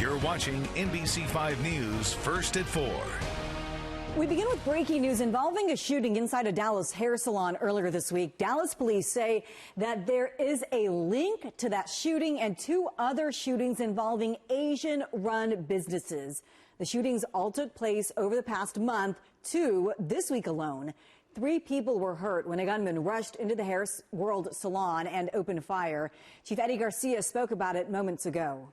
You're watching NBC 5 News First at 4. We begin with breaking news involving a shooting inside a Dallas hair salon earlier this week. Dallas police say that there is a link to that shooting and two other shootings involving Asian-run businesses. The shootings all took place over the past month, two this week alone. 3 people were hurt when a gunman rushed into the Hair World salon and opened fire. Chief Eddie Garcia spoke about it moments ago.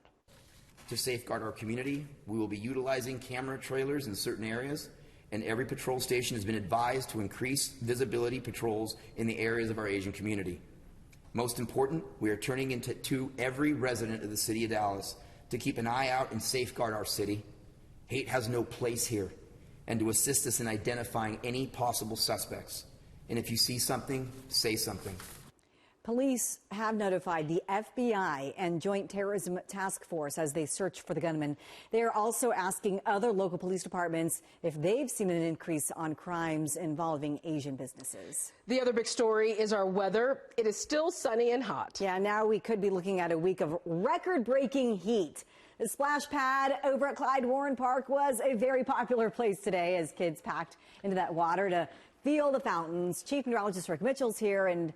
To safeguard our community, we will be utilizing camera trailers in certain areas, and every patrol station has been advised to increase visibility patrols in the areas of our Asian community. Most important, we are turning into every resident of the city of Dallas to keep an eye out and safeguard our city. Hate has no place here, and to assist us in identifying any possible suspects. And if you see something, say something. Police have notified the FBI and Joint Terrorism Task Force as they search for the gunman. They are also asking other local police departments if they've seen an increase on crimes involving Asian businesses. The other big story is our weather. It is still sunny and hot. Yeah, now we could be looking at a week of record-breaking heat. The splash pad over at Clyde Warren Park was a very popular place today as kids packed into that water to feel the fountains. Chief Meteorologist Rick Mitchell's here, and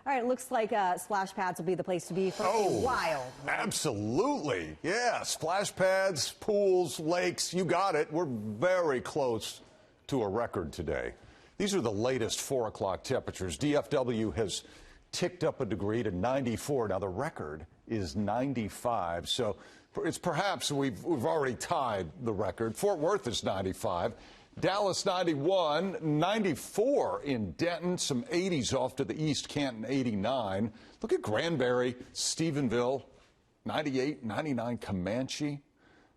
all right, it looks like splash pads will be the place to be for a while. Absolutely. Yeah, splash pads, pools, lakes, you got it. We're very close to a record today. These are the latest 4 o'clock temperatures. DFW has ticked up a degree to 94. Now, the record is 95, so it's perhaps we've already tied the record. Fort Worth is 95. Dallas 91, 94 in Denton, some 80s off to the east, Canton 89. Look at Granbury, Stephenville, 98, 99, Comanche.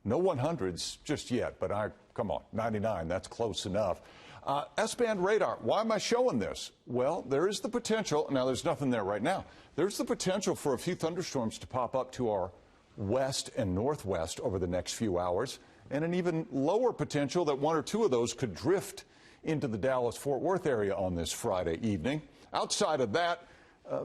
No 100s just yet, but come on, 99, that's close enough. S-band radar, why am I showing this? Well, there is the potential, now there's nothing there right now, there's the potential for a few thunderstorms to pop up to our west and northwest over the next few hours, and an even lower potential that 1 or 2 of those could drift into the Dallas-Fort Worth area on this Friday evening. Outside of that,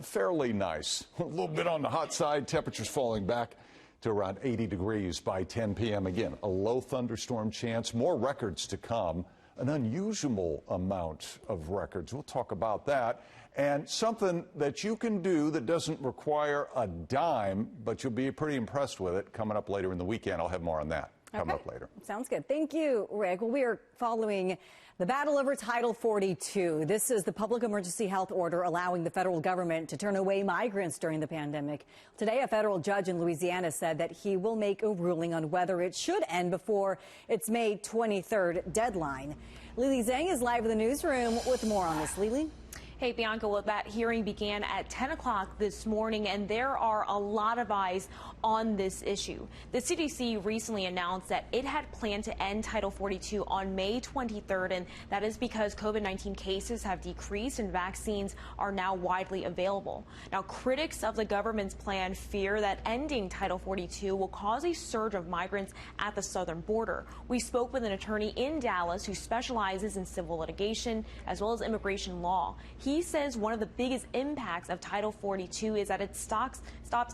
fairly nice. A little bit on the hot side, temperatures falling back to around 80 degrees by 10 p.m. Again, a low thunderstorm chance, more records to come, an unusual amount of records. We'll talk about that. And something that you can do that doesn't require a dime, but you'll be pretty impressed with it coming up later in the weekend. I'll have more on that. Coming up later. Sounds good. Thank you, Rick. Well, we are following the battle over Title 42. This is the public emergency health order allowing the federal government to turn away migrants during the pandemic. Today, a federal judge in Louisiana said that he will make a ruling on whether it should end before its May 23rd deadline. Lily Zhang is live in the newsroom with more on this. Lily? Hey, Bianca, well, that hearing began at 10 o'clock this morning, and there are a lot of eyes on this issue. The CDC recently announced that it had planned to end Title 42 on May 23rd, and that is because COVID-19 cases have decreased and vaccines are now widely available. Now, critics of the government's plan fear that ending Title 42 will cause a surge of migrants at the southern border. We spoke with an attorney in Dallas who specializes in civil litigation as well as immigration law. He says one of the biggest impacts of Title 42 is that it stops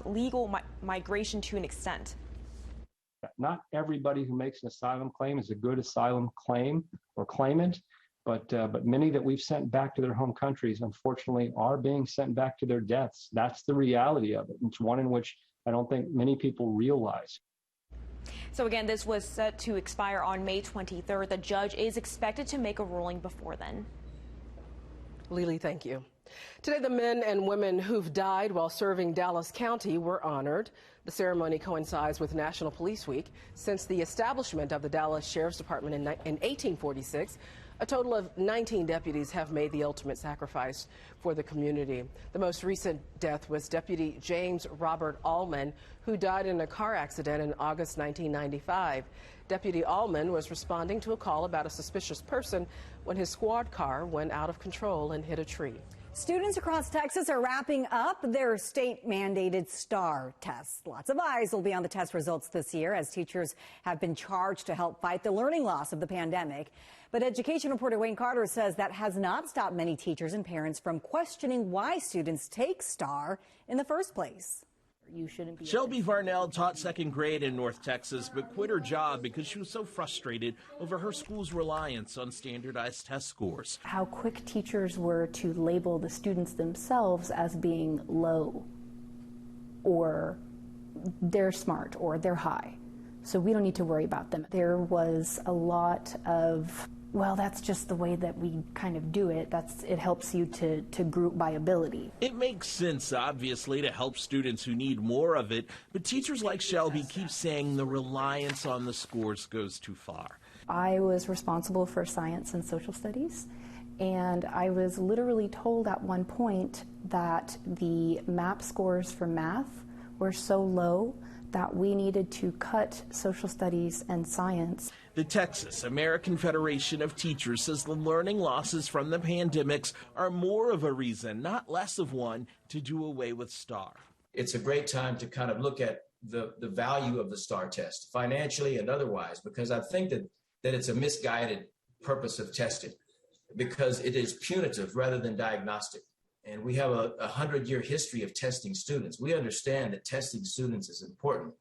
legal migration to an extent. Not everybody who makes an asylum claim is a good asylum claim or claimant, but many that we've sent back to their home countries, unfortunately, are being sent back to their deaths. That's the reality of it. It's one in which I don't think many people realize. So again, this was set to expire on May 23rd. The judge is expected to make a ruling before then. Lily, thank you. Today, the men and women who've died while serving Dallas County were honored. The ceremony coincides with National Police Week. Since the establishment of the Dallas Sheriff's Department in 1846, a total of 19 deputies have made the ultimate sacrifice for the community. The most recent death was Deputy James Robert Allman, who died in a car accident in August 1995. Deputy Allman was responding to a call about a suspicious person when his squad car went out of control and hit a tree. Students across Texas are wrapping up their state-mandated STAR tests. Lots of eyes will be on the test results this year as teachers have been charged to help fight the learning loss of the pandemic. But education reporter Wayne Carter says that has not stopped many teachers and parents from questioning why students take STAR in the first place. You shouldn't be. Shelby Varnell taught second grade in North Texas, but quit her job because she was so frustrated over her school's reliance on standardized test scores. How quick teachers were to label the students themselves as being low, or they're smart, or they're high. So we don't need to worry about them. There was a lot of, well, that's just the way that we kind of do it. It helps you to group by ability. It makes sense, obviously, to help students who need more of it, but teachers like Shelby keep saying the reliance on the scores goes too far. I was responsible for science and social studies, and I was literally told at one point that the MAP scores for math were so low that we needed to cut social studies and science. The Texas American Federation of Teachers says the learning losses from the pandemics are more of a reason, not less of one, to do away with STAR. It's a great time to kind of look at the value of the STAR test, financially and otherwise, because I think that it's a misguided purpose of testing, because it is punitive rather than diagnostic. And we have a 100-year history of testing students. We understand that testing students is important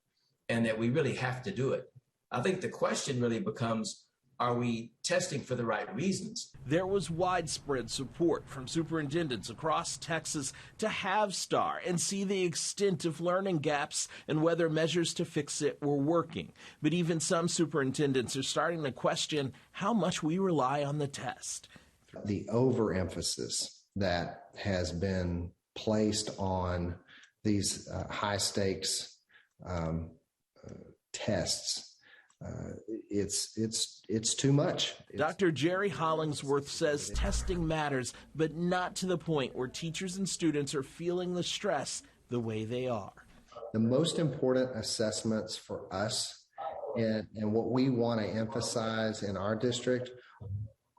and that we really have to do it. I think the question really becomes, are we testing for the right reasons? There was widespread support from superintendents across Texas to have STAR and see the extent of learning gaps and whether measures to fix it were working. But even some superintendents are starting to question how much we rely on the test. The overemphasis that has been placed on these high stakes tests, it's too much. Dr. Jerry Hollingsworth says testing matters, but not to the point where teachers and students are feeling the stress the way they are. The most important assessments for us and what we want to emphasize in our district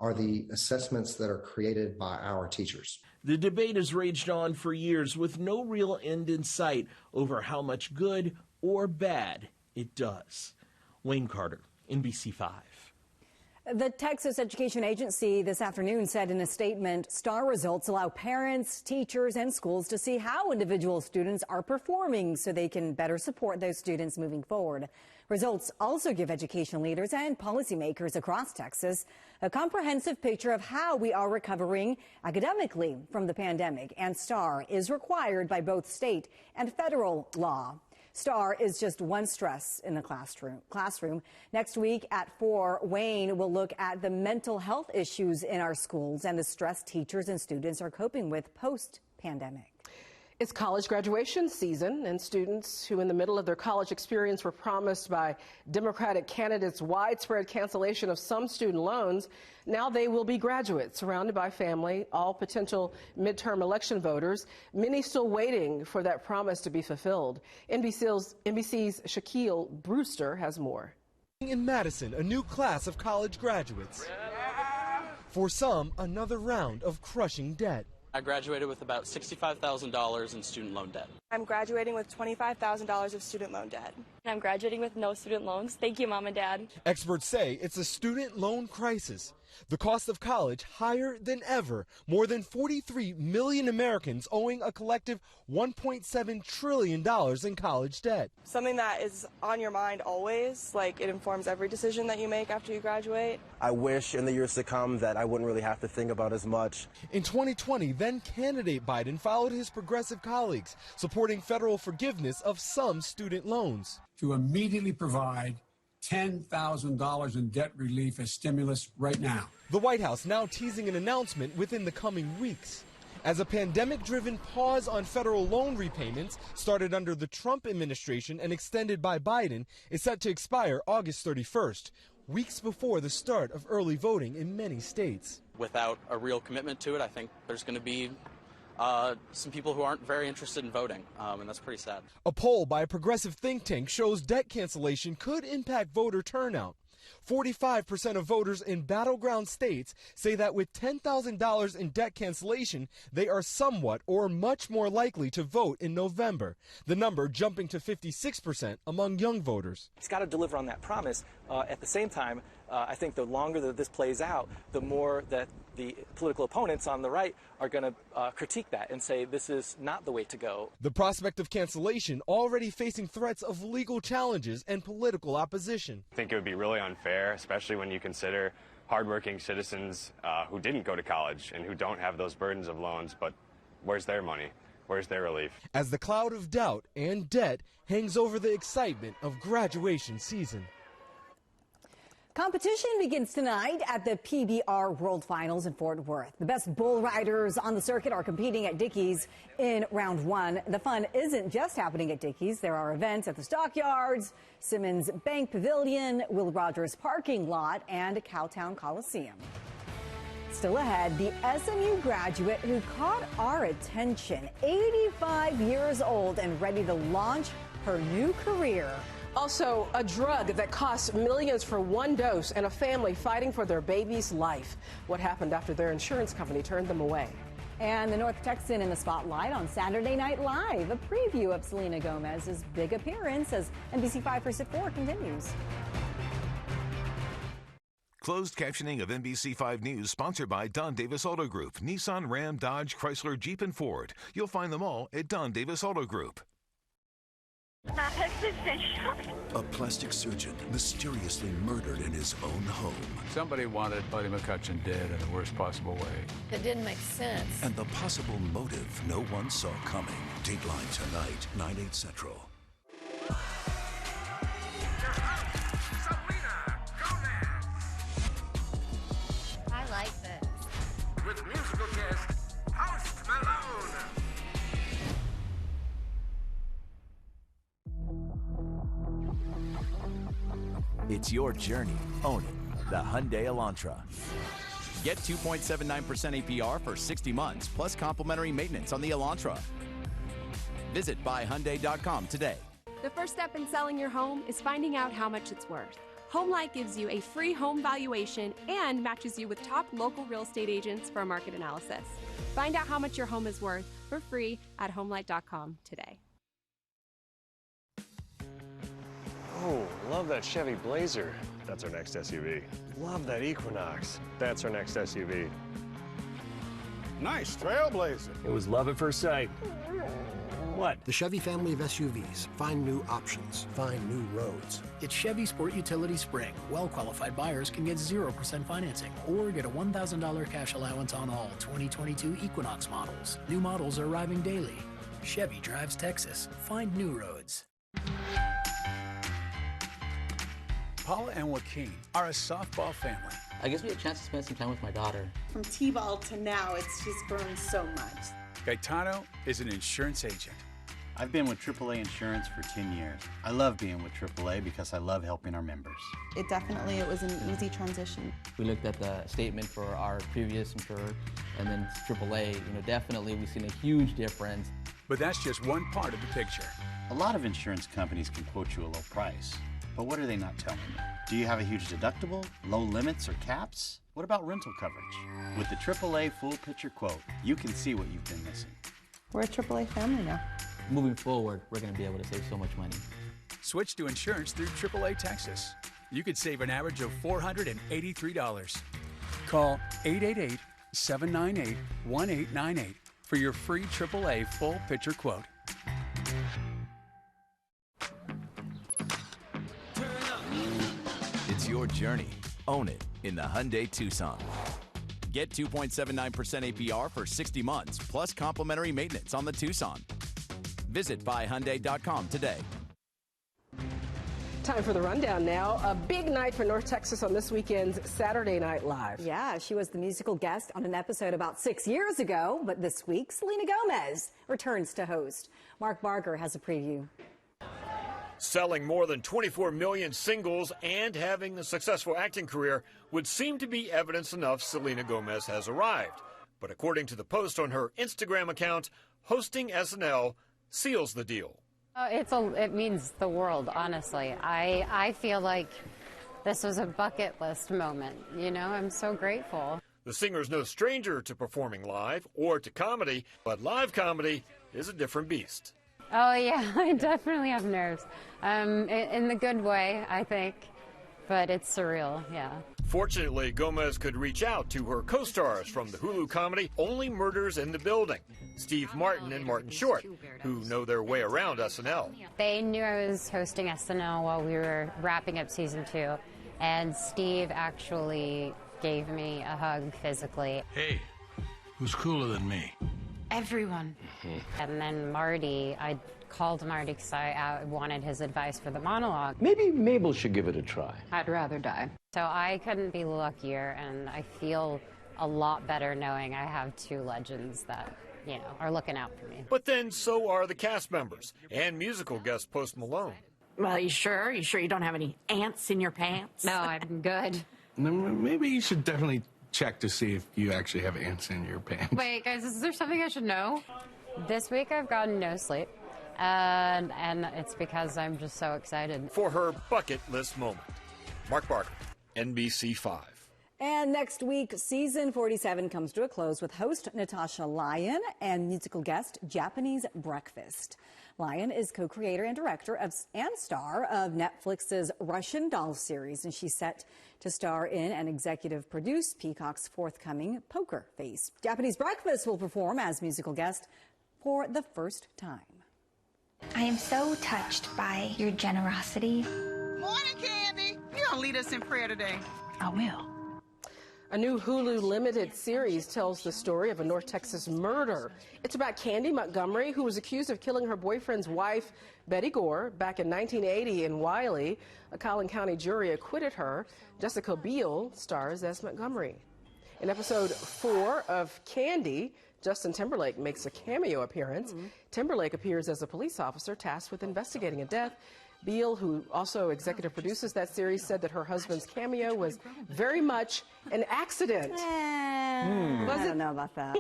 are the assessments that are created by our teachers. The debate has raged on for years with no real end in sight over how much good or bad it does. Wayne Carter, NBC 5. The Texas Education Agency this afternoon said in a statement, STAR results allow parents, teachers, and schools to see how individual students are performing so they can better support those students moving forward. Results also give education leaders and policymakers across Texas a comprehensive picture of how we are recovering academically from the pandemic, and STAR is required by both state and federal law. STAR is just one stress in the classroom. Next week at 4, Wayne will look at the mental health issues in our schools and the stress teachers and students are coping with post-pandemic. It's college graduation season, and students who in the middle of their college experience were promised by Democratic candidates widespread cancellation of some student loans, now they will be graduates, surrounded by family, all potential midterm election voters, many still waiting for that promise to be fulfilled. NBC's Shaquille Brewster has more. In Madison, a new class of college graduates. For some, another round of crushing debt. I graduated with about $65,000 in student loan debt. I'm graduating with $25,000 of student loan debt. I'm graduating with no student loans. Thank you, Mom and Dad. Experts say it's a student loan crisis. The cost of college higher than ever. More than 43 million Americans owing a collective $1.7 trillion in college debt. Something that is on your mind always, like it informs every decision that you make after you graduate. I wish in the years to come that I wouldn't really have to think about as much. In 2020, then candidate Biden followed his progressive colleagues, supporting federal forgiveness of some student loans. To immediately provide $10,000 in debt relief as stimulus right now. The White House now teasing an announcement within the coming weeks. As a pandemic-driven pause on federal loan repayments started under the Trump administration and extended by Biden is set to expire August 31st, weeks before the start of early voting in many states. Without a real commitment to it, I think there's going to be some people who aren't very interested in voting, and that's pretty sad. A poll by a progressive think tank shows debt cancellation could impact voter turnout. 45% of voters in battleground states say that with $10,000 in debt cancellation, they are somewhat or much more likely to vote in November, the number jumping to 56% among young voters. He's got to deliver on that promise. At the same time, I think the longer that this plays out, the more that the political opponents on the right are going to critique that and say this is not the way to go. The prospect of cancellation already facing threats of legal challenges and political opposition. I think it would be really unfair, especially when you consider hardworking citizens who didn't go to college and who don't have those burdens of loans, but where's their money? Where's their relief? As the cloud of doubt and debt hangs over the excitement of graduation season. Competition begins tonight at the PBR World Finals in Fort Worth. The best bull riders on the circuit are competing at Dickey's in round one. The fun isn't just happening at Dickey's. There are events at the Stockyards, Simmons Bank Pavilion, Will Rogers Parking Lot, and Cowtown Coliseum. Still ahead, the SMU graduate who caught our attention, 85 years old and ready to launch her new career. Also, a drug that costs millions for one dose and a family fighting for their baby's life. What happened after their insurance company turned them away? And the North Texan in the spotlight on Saturday Night Live. A preview of Selena Gomez's big appearance as NBC 5 First at 4 continues. Closed captioning of NBC 5 News sponsored by Don Davis Auto Group, Nissan, Ram, Dodge, Chrysler, Jeep, and Ford. You'll find them all at Don Davis Auto Group. A plastic surgeon mysteriously murdered in his own home. Somebody wanted Buddy McCutcheon dead in the worst possible way. It didn't make sense. And the possible motive no one saw coming. Dateline tonight, 9/8 Central. I like this. With musical guest, Post Malone. It's your journey. Own it. The Hyundai Elantra. Get 2.79% APR for 60 months, plus complimentary maintenance on the Elantra. Visit buyhyundai.com today. The first step in selling your home is finding out how much it's worth. HomeLight gives you a free home valuation and matches you with top local real estate agents for a market analysis. Find out how much your home is worth for free at HomeLight.com today. Oh, love that Chevy Blazer. That's our next SUV. Love that Equinox. That's our next SUV. Nice Trailblazer. It was love at first sight. What? The Chevy family of SUVs. Find new options. Find new roads. It's Chevy Sport Utility Spring. Well-qualified buyers can get 0% financing or get a $1,000 cash allowance on all 2022 Equinox models. New models are arriving daily. Chevy drives Texas. Find new roads. Paula and Joaquin are a softball family. I guess we had a chance to spend some time with my daughter. From T-ball to now, it's just grown so much. Gaetano is an insurance agent. I've been with AAA Insurance for 10 years. I love being with AAA because I love helping our members. It was an easy transition. We looked at the statement for our previous insurer and then AAA, definitely we've seen a huge difference. But that's just one part of the picture. A lot of insurance companies can quote you a low price. But what are they not telling you? Do you have a huge deductible, low limits, or caps? What about rental coverage? With the AAA full picture quote, you can see what you've been missing. We're a AAA family now. Moving forward, we're going to be able to save so much money. Switch to insurance through AAA Texas. You could save an average of $483. Call 888-798-1898 for your free AAA full picture quote. It's your journey. Own it in the Hyundai Tucson. Get 2.79% APR for 60 months, plus complimentary maintenance on the Tucson. Visit buyhyundai.com today. Time for the rundown now. A big night for North Texas on this weekend's Saturday Night Live. Yeah, she was the musical guest on an episode about 6 years ago, but this week, Selena Gomez returns to host. Mark Barger has a preview. Selling more than 24 million singles and having a successful acting career would seem to be evidence enough Selena Gomez has arrived. But according to the post on her Instagram account, hosting SNL seals the deal. It means the world, honestly. I feel like this was a bucket list moment. You know, I'm so grateful. The singer's no stranger to performing live or to comedy, but live comedy is a different beast. Oh, yeah, I definitely have nerves. In the good way, I think. But it's surreal, yeah. Fortunately, Gomez could reach out to her co-stars from the Hulu comedy Only Murders in the Building, Steve Martin and Martin Short, who know their way around SNL. They knew I was hosting SNL while we were wrapping up season 2, and Steve actually gave me a hug physically. Hey, who's cooler than me? Everyone. And then Marty, I called Marty because I wanted his advice for the monologue. Maybe Mabel should give it a try. I'd rather die. So I couldn't be luckier, and I feel a lot better knowing I have 2 legends that, you know, are looking out for me. But then so are the cast members and musical guest Post Malone. Well, you sure? You sure you don't have any ants in your pants? No, I'm good. Maybe you should definitely check to see if you actually have ants in your pants. Wait, guys, is there something I should know? This week I've gotten no sleep. And it's because I'm just so excited. For her bucket list moment. Mark Barker, NBC 5. And next week, season 47 comes to a close with host Natasha Lyon and musical guest Japanese Breakfast. Lyon is co-creator and director and star of Netflix's Russian Doll series, and she's set to star in and executive produce Peacock's forthcoming Poker Face. Japanese Breakfast will perform as musical guest for the first time. I am so touched by your generosity. Morning, Candy. You gonna lead us in prayer today? I will. A new Hulu limited series tells the story of a North Texas murder. It's about Candy Montgomery, who was accused of killing her boyfriend's wife, Betty Gore, back in 1980 in Wiley. A Collin County jury acquitted her. Jessica Biel stars as Montgomery. In episode 4 of Candy, Justin Timberlake makes a cameo appearance. Timberlake appears as a police officer tasked with investigating a death. Beal, who also executive produces that series, said that her husband's cameo was very much an accident. I don't know about that.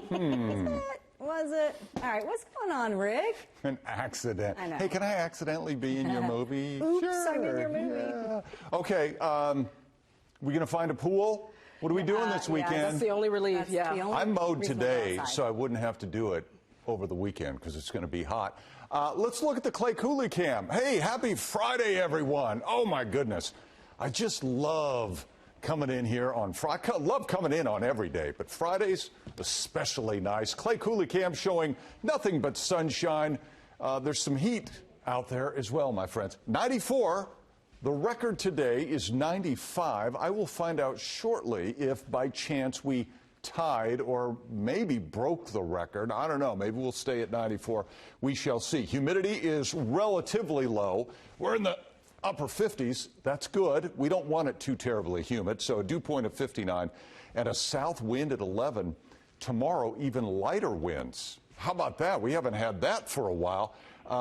Was it? All right, what's going on, Rick? An accident. I know. Hey, can I accidentally be in your movie? Oops, Sure. I'm in your movie. Yeah. Okay, we gonna find a pool? What are we doing this weekend? That's the only relief, I mowed today, so I wouldn't have to do it over the weekend because it's going to be hot. Let's look at the Clay Cooley cam. Hey, happy Friday, everyone. Oh, my goodness. I just love coming in here on Friday. I love coming in on every day, but Fridays especially nice. Clay Cooley cam showing nothing but sunshine. There's some heat out there as well, my friends. 94. The record today is 95. I will find out shortly if by chance we tied or maybe broke the record. I don't know. Maybe we'll stay at 94. We shall see. Humidity is relatively low. We're in the upper 50s. That's good. We don't want it too terribly humid. So a dew point of 59 and a south wind at 11. Tomorrow, even lighter winds. How about that? We haven't had that for a while.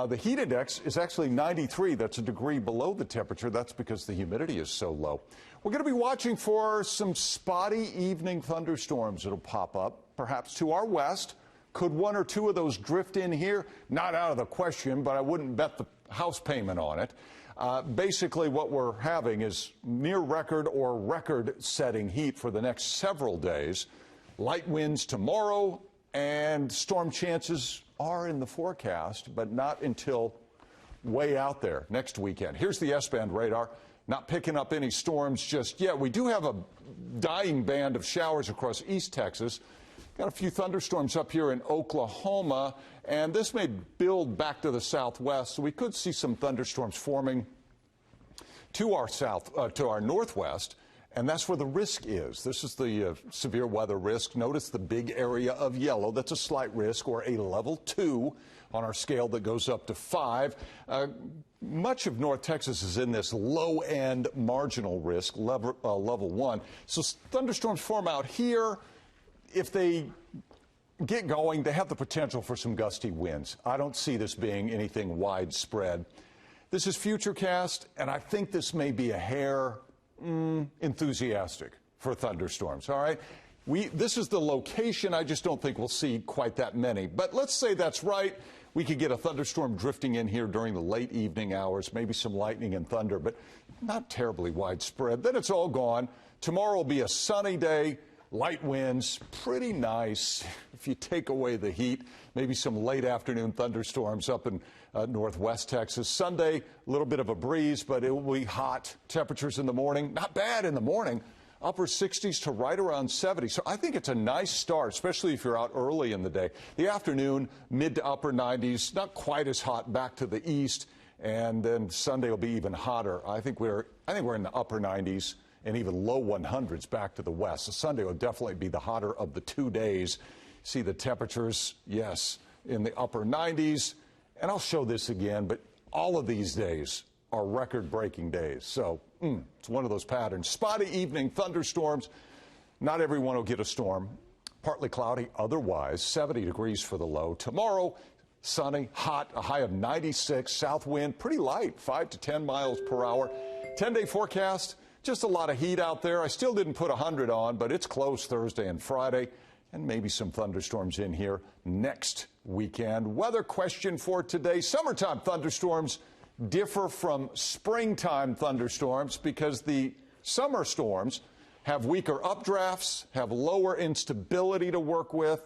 The heat index is actually 93. That's a degree below the temperature. That's because the humidity is so low. We're going to be watching for some spotty evening thunderstorms that'll pop up, perhaps to our west. Could 1 or 2 of those drift in here? Not out of the question, but I wouldn't bet the house payment on it. Basically, what we're having is near record or record-setting heat for the next several days. Light winds tomorrow, and storm chances are in the forecast, but not until way out there next weekend. Here's the S-band radar. Not picking up any storms just yet. We do have a dying band of showers across East Texas. Got a few thunderstorms up here in Oklahoma, and this may build back to the southwest, so we could see some thunderstorms forming to our to our northwest. And that's where the risk is. This is the severe weather risk. Notice the big area of yellow. That's a slight risk, or a level 2 on our scale that goes up to 5. Much of North Texas is in this low-end marginal risk, level 1. So thunderstorms form out here. If they get going, they have the potential for some gusty winds. I don't see this being anything widespread. This is Futurecast, and I think this may be a hair enthusiastic for thunderstorms, all right? This is the location. I just don't think we'll see quite that many. But let's say that's right. We could get a thunderstorm drifting in here during the late evening hours, maybe some lightning and thunder, but not terribly widespread. Then it's all gone. Tomorrow will be a sunny day, light winds, pretty nice if you take away the heat. Maybe some late afternoon thunderstorms up in northwest Texas. Sunday, a little bit of a breeze, but it will be hot. Temperatures in the morning, not bad in the morning. Upper 60s to right around 70. So I think it's a nice start, especially if you're out early in the day. The afternoon, mid to upper 90s, not quite as hot back to the east. And then Sunday will be even hotter. I think we're in the upper 90s and even low 100s back to the west. So Sunday will definitely be the hotter of the 2 days. See the temperatures, yes, in the upper 90s. And I'll show this again, but all of these days are record-breaking days. So it's one of those patterns. Spotty evening thunderstorms. Not everyone will get a storm. Partly cloudy otherwise. 70 degrees for the low. Tomorrow, sunny, hot, a high of 96. South wind, pretty light, 5 to 10 miles per hour. 10-day forecast, just a lot of heat out there. I still didn't put 100 on, but it's close Thursday and Friday. And maybe some thunderstorms in here next weekend. Weather question for today. Summertime thunderstorms differ from springtime thunderstorms because the summer storms have weaker updrafts, have lower instability to work with,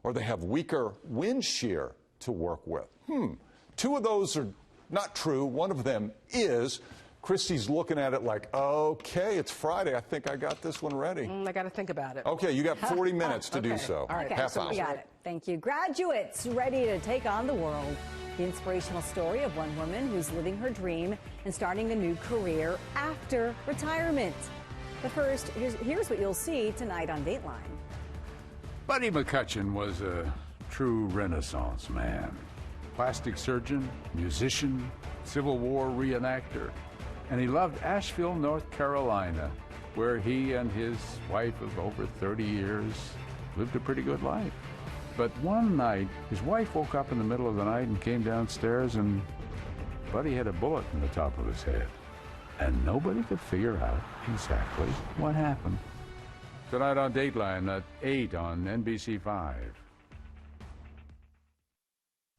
or they have weaker wind shear to work with. Two of those are not true. One of them is. Christy's looking at it like, okay, it's Friday. I think I got this one ready. I got to think about it. Okay, you got 40 minutes to do so. All right, half hour. We got it. Thank you. Graduates ready to take on the world. The inspirational story of one woman who's living her dream and starting a new career after retirement. But first, here's what you'll see tonight on Dateline. Buddy McCutcheon was a true Renaissance man. Plastic surgeon, musician, Civil War reenactor. And he loved Asheville, North Carolina, where he and his wife of over 30 years lived a pretty good life. But one night, his wife woke up in the middle of the night and came downstairs, and Buddy had a bullet in the top of his head. And nobody could figure out exactly what happened. Tonight on Dateline at 8 on NBC5.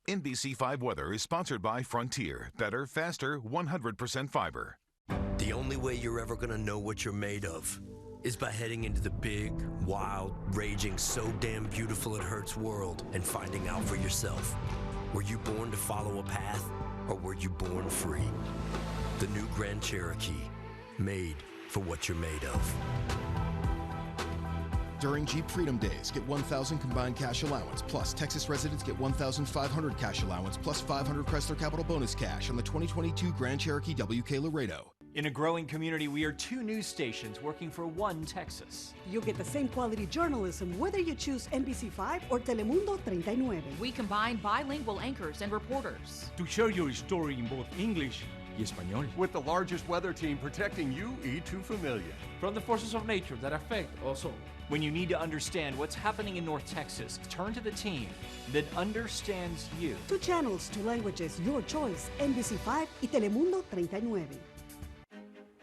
NBC5 Weather is sponsored by Frontier. Better, faster, 100% fiber. The only way you're ever going to know what you're made of is by heading into the big, wild, raging, so damn beautiful it hurts world and finding out for yourself. Were you born to follow a path, or were you born free? The new Grand Cherokee, made for what you're made of. During Jeep Freedom Days, get $1,000 combined cash allowance, plus Texas residents get $1,500 cash allowance, plus $500 Chrysler Capital bonus cash on the 2022 Grand Cherokee WK Laredo. In a growing community, we are 2 news stations working for one Texas. You'll get the same quality journalism whether you choose NBC5 or Telemundo 39. We combine bilingual anchors and reporters to share your story in both English y español. With the largest weather team protecting you y tu familia from the forces of nature that affect us all. When you need to understand what's happening in North Texas, turn to the team that understands you. 2 channels, 2 languages, your choice. NBC5 y Telemundo 39.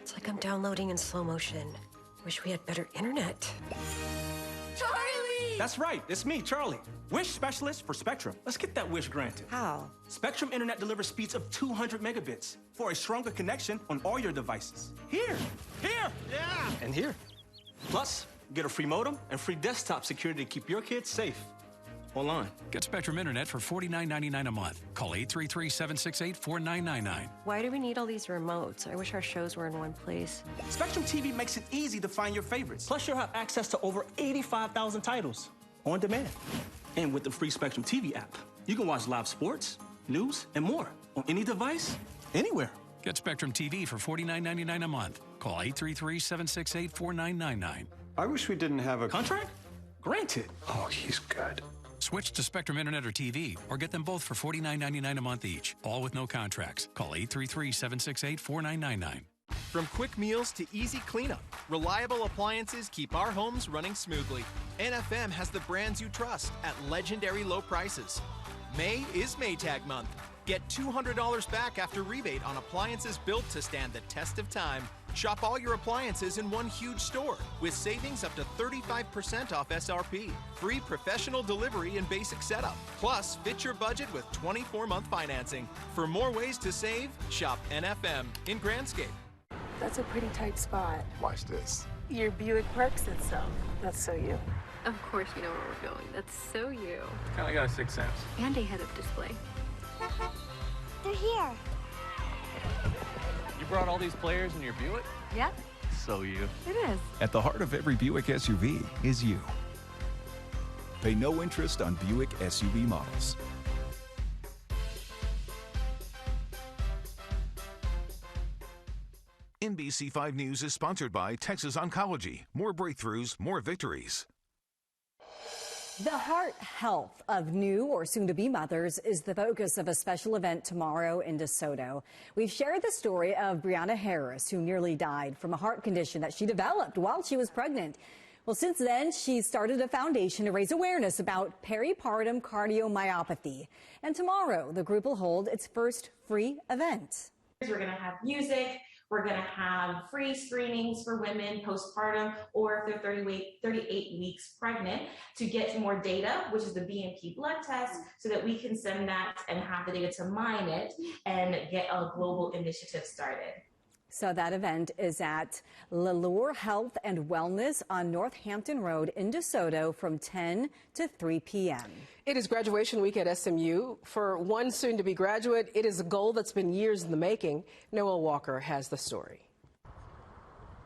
It's like I'm downloading in slow motion. Wish we had better internet. Charlie! That's right, it's me, Charlie. Wish specialist for Spectrum. Let's get that wish granted. How? Spectrum Internet delivers speeds of 200 megabits for a stronger connection on all your devices. Here! Yeah! And here. Plus, get a free modem and free desktop security to keep your kids safe online. Get Spectrum Internet for $49.99 a month. Call 833-768-4999. Why do we need all these remotes? I wish our shows were in one place. Spectrum TV makes it easy to find your favorites. Plus, you'll have access to over 85,000 titles on demand. And with the free Spectrum TV app, you can watch live sports, news, and more on any device, anywhere. Get Spectrum TV for $49.99 a month. Call 833-768-4999. I wish we didn't have a contract. Granted. Oh, he's good. Switch to Spectrum Internet or TV, or get them both for $49.99 a month each, all with no contracts. Call 833-768-4999. From quick meals to easy cleanup, reliable appliances keep our homes running smoothly. NFM has the brands you trust at legendary low prices. May is Maytag month. Get $200 back after rebate on appliances built to stand the test of time. Shop all your appliances in one huge store with savings up to 35% off SRP. Free professional delivery and basic setup. Plus, fit your budget with 24-month financing. For more ways to save, shop NFM in Grandscape. That's a pretty tight spot. Watch this. Your Buick parks itself. That's so you. Of course you know where we're going. That's so you. Kind of got a sixth sense. And a head-up display. They're here. You brought all these players in your Buick? Yep. So you. It is. At the heart of every Buick SUV is you. Pay no interest on Buick SUV models. NBC 5 News is sponsored by Texas Oncology. More breakthroughs, more victories. The heart health of new or soon-to-be mothers is the focus of a special event tomorrow in DeSoto. We've shared the story of Brianna Harris, who nearly died from a heart condition that she developed while she was pregnant. Well, since then, she started a foundation to raise awareness about peripartum cardiomyopathy. And tomorrow, the group will hold its first free event. We're going to have music. We're going to have free screenings for women postpartum or if they're 38 weeks pregnant to get more data, which is the BNP blood test, so that we can send that and have the data to mine it and get a global initiative started. So that event is at L'Allure Health and Wellness on Northampton Road in DeSoto from 10 to 3 p.m. It is graduation week at SMU. For one soon-to-be graduate, it is a goal that's been years in the making. Noel Walker has the story.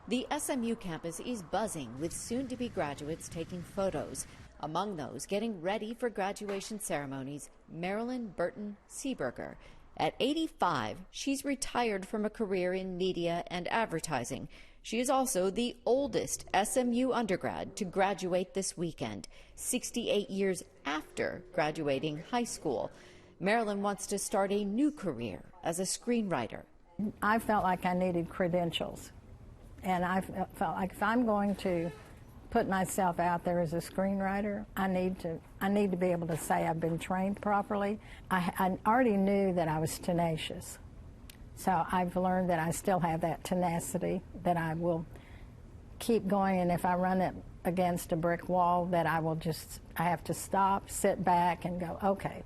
The SMU campus is buzzing with soon-to-be graduates taking photos. Among those getting ready for graduation ceremonies, Marilyn Burton Seeberger. At 85, she's retired from a career in media and advertising. She is also the oldest SMU undergrad to graduate this weekend, 68 years after graduating high school. Marilyn wants to start a new career as a screenwriter. I felt like I needed credentials, and I felt like if I'm going to put myself out there as a screenwriter, I need to be able to say I've been trained properly. I already knew that I was tenacious, so I've learned that I still have that tenacity, that I will keep going, and if I run it against a brick wall, that I have to stop, sit back, and go, okay,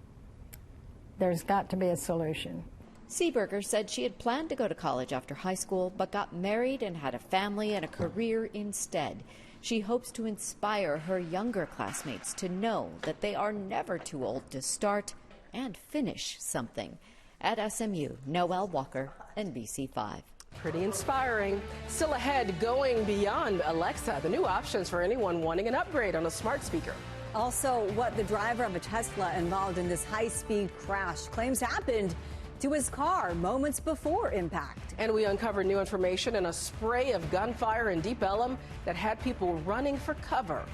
there's got to be a solution. Seeberger said she had planned to go to college after high school, but got married and had a family and a career instead. She hopes to inspire her younger classmates to know that they are never too old to start and finish something. At SMU, Noel Walker, NBC5. Pretty inspiring. Still ahead, going beyond Alexa, the new options for anyone wanting an upgrade on a smart speaker. Also, what the driver of a Tesla involved in this high-speed crash claims happened to his car moments before impact. And we uncovered new information in a spray of gunfire in Deep Ellum that had people running for cover.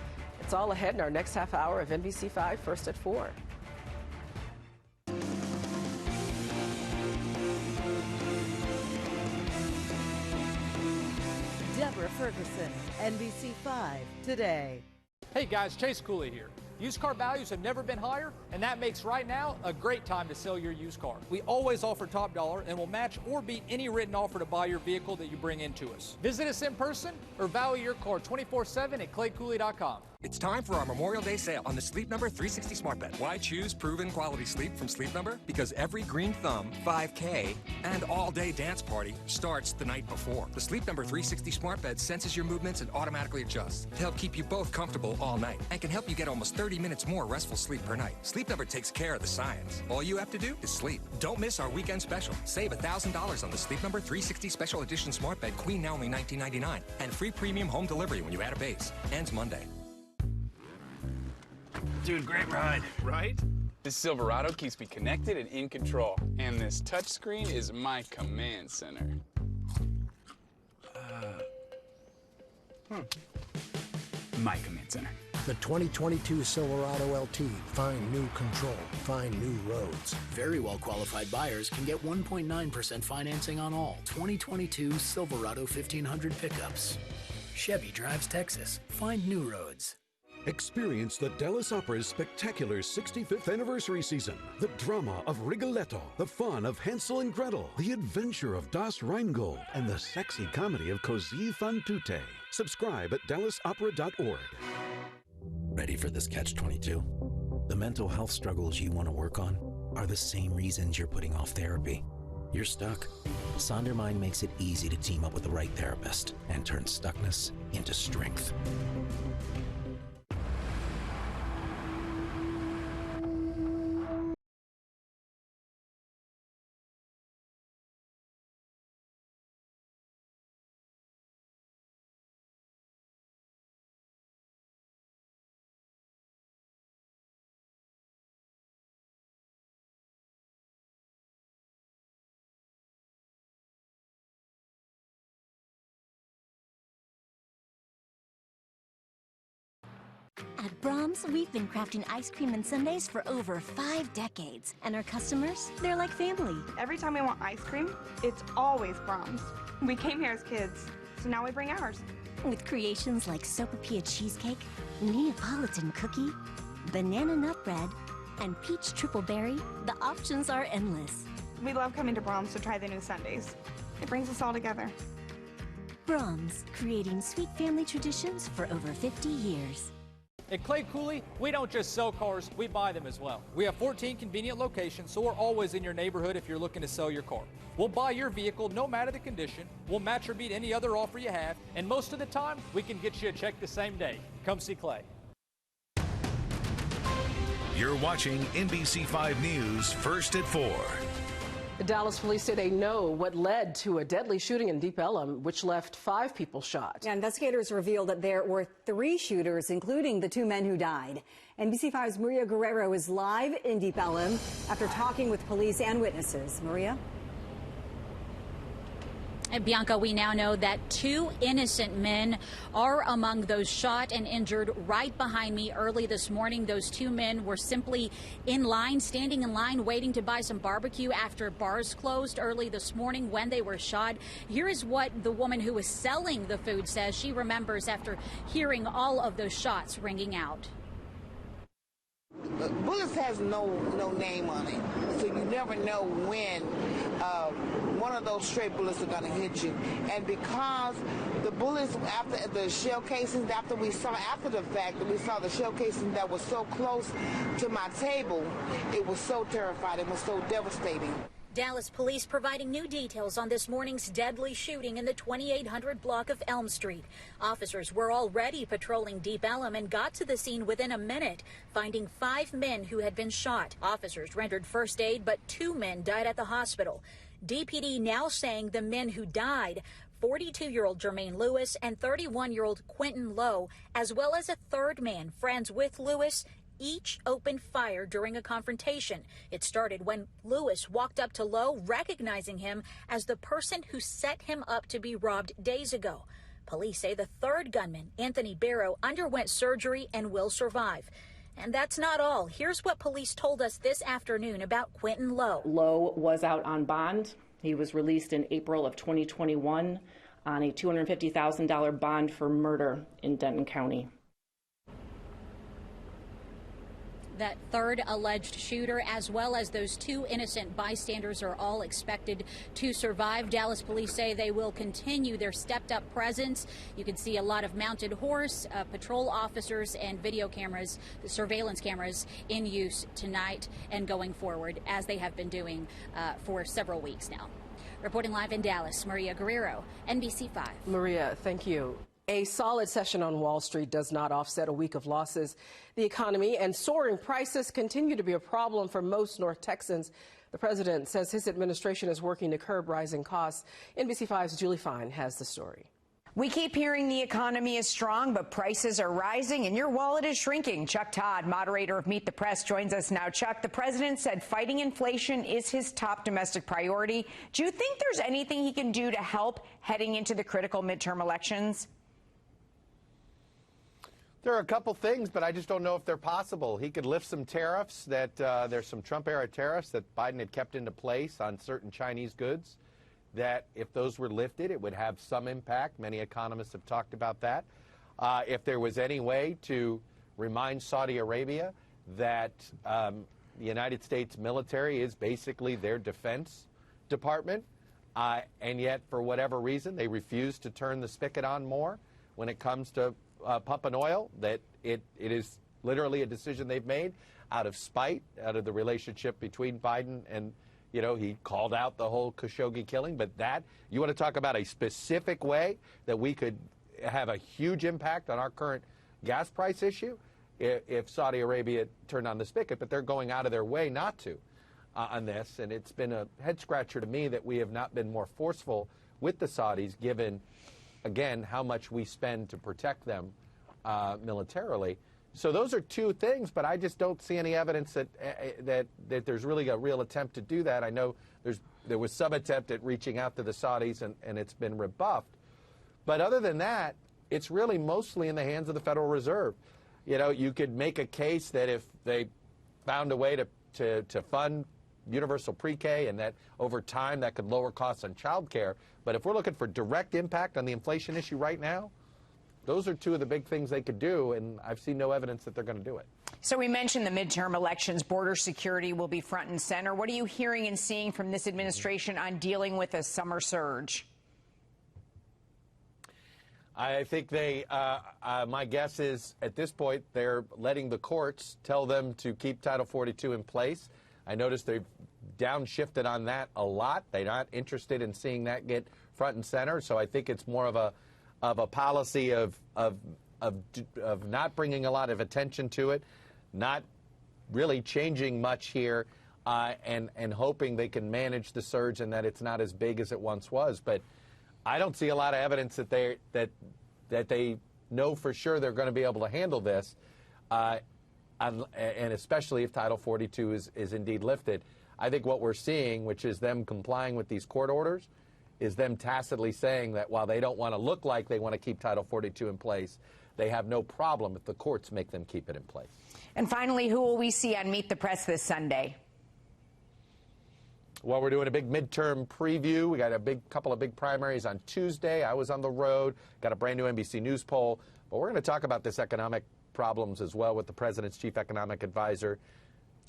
It's all ahead in our next half hour of NBC5 First at 4. Deborah Ferguson, NBC5 Today. Hey guys, Chase Cooley here. Used car values have never been higher, and that makes right now a great time to sell your used car. We always offer top dollar and will match or beat any written offer to buy your vehicle that you bring into us. Visit us in person or value your car 24/7 at claycooley.com. It's time for our Memorial Day sale on the Sleep Number 360 Smart Bed. Why choose proven quality sleep from Sleep Number? Because every Green Thumb, 5K, and all-day dance party starts the night before. The Sleep Number 360 Smart Bed senses your movements and automatically adjusts to help keep you both comfortable all night and can help you get almost 30 minutes more restful sleep per night. Sleep Number takes care of the science. All you have to do is sleep. Don't miss our weekend special. Save $1,000 on the Sleep Number 360 Special Edition Smart Bed, Queen now only $19.99, and free premium home delivery when you add a base. Ends Monday. Dude, great ride, right? This Silverado keeps me connected and in control. And this touchscreen is my command center. My command center. The 2022 Silverado LT. Find new control. Find new roads. Very well qualified buyers can get 1.9% financing on all 2022 Silverado 1500 pickups. Chevy drives Texas. Find new roads. Experience the Dallas Opera's spectacular 65th anniversary season. The drama of Rigoletto, the fun of Hansel and Gretel, the adventure of Das Rheingold, and the sexy comedy of Così fan tutte. Subscribe at dallasopera.org. Ready for this catch-22? The mental health struggles you want to work on are the same reasons you're putting off therapy. You're stuck. Sondermind makes it easy to team up with the right therapist and turn stuckness into strength. At Brahms, we've been crafting ice cream and sundaes for over 5 decades. And our customers, they're like family. Every time we want ice cream, it's always Brahms. We came here as kids, so now we bring ours. With creations like sopapilla cheesecake, Neapolitan cookie, banana nut bread, and peach triple berry, the options are endless. We love coming to Brahms to try the new sundaes. It brings us all together. Brahms, creating sweet family traditions for over 50 years. At Clay Cooley, we don't just sell cars, we buy them as well. We have 14 convenient locations, so we're always in your neighborhood if you're looking to sell your car. We'll buy your vehicle no matter the condition, we'll match or beat any other offer you have, and most of the time, we can get you a check the same day. Come see Clay. You're watching NBC5 News First at 4. The Dallas police say they know what led to a deadly shooting in Deep Ellum, which left 5 people shot. Yeah, investigators revealed that there were 3 shooters, including the 2 men who died. NBC5's Maria Guerrero is live in Deep Ellum after talking with police and witnesses. Maria? And Bianca, we now know that 2 innocent men are among those shot and injured right behind me early this morning. Those 2 men were simply in line, standing in line, waiting to buy some barbecue after bars closed early this morning when they were shot. Here is what the woman who was selling the food says she remembers after hearing all of those shots ringing out. Bullets has no name on it, so you never know when one of those straight bullets are going to hit you. And because the bullets, after the shell casings, after the fact that we saw the shell casing that was so close to my table, it was so terrifying, it was so devastating. Dallas police providing new details on this morning's deadly shooting in the 2800 block of Elm Street. Officers were already patrolling Deep Ellum and got to the scene within a minute, finding 5 men who had been shot. Officers rendered first aid, but 2 men died at the hospital. DPD now saying the men who died, 42-year-old Jermaine Lewis and 31-year-old Quentin Lowe, as well as a 3rd man, friends with Lewis, each opened fire during a confrontation. It started when Lewis walked up to Lowe, recognizing him as the person who set him up to be robbed days ago. Police say the 3rd gunman, Anthony Barrow, underwent surgery and will survive. And that's not all. Here's what police told us this afternoon about Quentin Lowe. Lowe was out on bond. He was released in April of 2021 on a $250,000 bond for murder in Denton County. That 3rd alleged shooter, as well as those 2 innocent bystanders, are all expected to survive. Dallas police say they will continue their stepped-up presence. You can see a lot of mounted horse, patrol officers, and video cameras, surveillance cameras in use tonight and going forward, as they have been doing for several weeks now. Reporting live in Dallas, Maria Guerrero, NBC5. Maria, thank you. A solid session on Wall Street does not offset a week of losses. The economy and soaring prices continue to be a problem for most North Texans. The president says his administration is working to curb rising costs. NBC5's Julie Fine has the story. We keep hearing the economy is strong, but prices are rising and your wallet is shrinking. Chuck Todd, moderator of Meet the Press, joins us now. Chuck, the president said fighting inflation is his top domestic priority. Do you think there's anything he can do to help heading into the critical midterm elections? There are a couple things, but I just don't know if they're possible. He could lift some tariffs that there's some Trump-era tariffs that Biden had kept into place on certain Chinese goods, that if those were lifted, it would have some impact. Many economists have talked about that. If there was any way to remind Saudi Arabia that the United States military is basically their defense department, and yet for whatever reason they refuse to turn the spigot on more when it comes to pumping oil, that it is literally a decision they've made out of spite, out of the relationship between Biden and, you know, he called out the whole Khashoggi killing. But that, you want to talk about a specific way that we could have a huge impact on our current gas price issue if Saudi Arabia turned on the spigot, but they're going out of their way not to on this. And it's been a head scratcher to me that we have not been more forceful with the Saudis, given, again, how much we spend to protect them militarily. So those are two things, but I just don't see any evidence that there's really a real attempt to do that. I know there was some attempt at reaching out to the Saudis, and it's been rebuffed. But other than that, it's really mostly in the hands of the Federal Reserve. You know, you could make a case that if they found a way to fund universal pre-K and that over time that could lower costs on child care. But if we're looking for direct impact on the inflation issue right now, those are two of the big things they could do, and I've seen no evidence that they're going to do it. So we mentioned the midterm elections. Border security will be front and center. What are you hearing and seeing from this administration on dealing with a summer surge? I think my guess is at this point they're letting the courts tell them to keep Title 42 in place. I noticed they've downshifted on that a lot. They're not interested in seeing that get front and center. So I think it's more of a policy of not bringing a lot of attention to it, not really changing much here, and hoping they can manage the surge and that it's not as big as it once was. But I don't see a lot of evidence that they know for sure they're going to be able to handle this, and especially if Title 42 is indeed lifted. I think what we're seeing, which is them complying with these court orders, is them tacitly saying that while they don't want to look like they want to keep Title 42 in place, they have no problem if the courts make them keep it in place. And finally, who will we see on Meet the Press this Sunday? Well, we're doing a big midterm preview. We got a couple of big primaries on Tuesday. I was on the road, got a brand new NBC News poll. But we're going to talk about this economic problems as well with the president's chief economic advisor.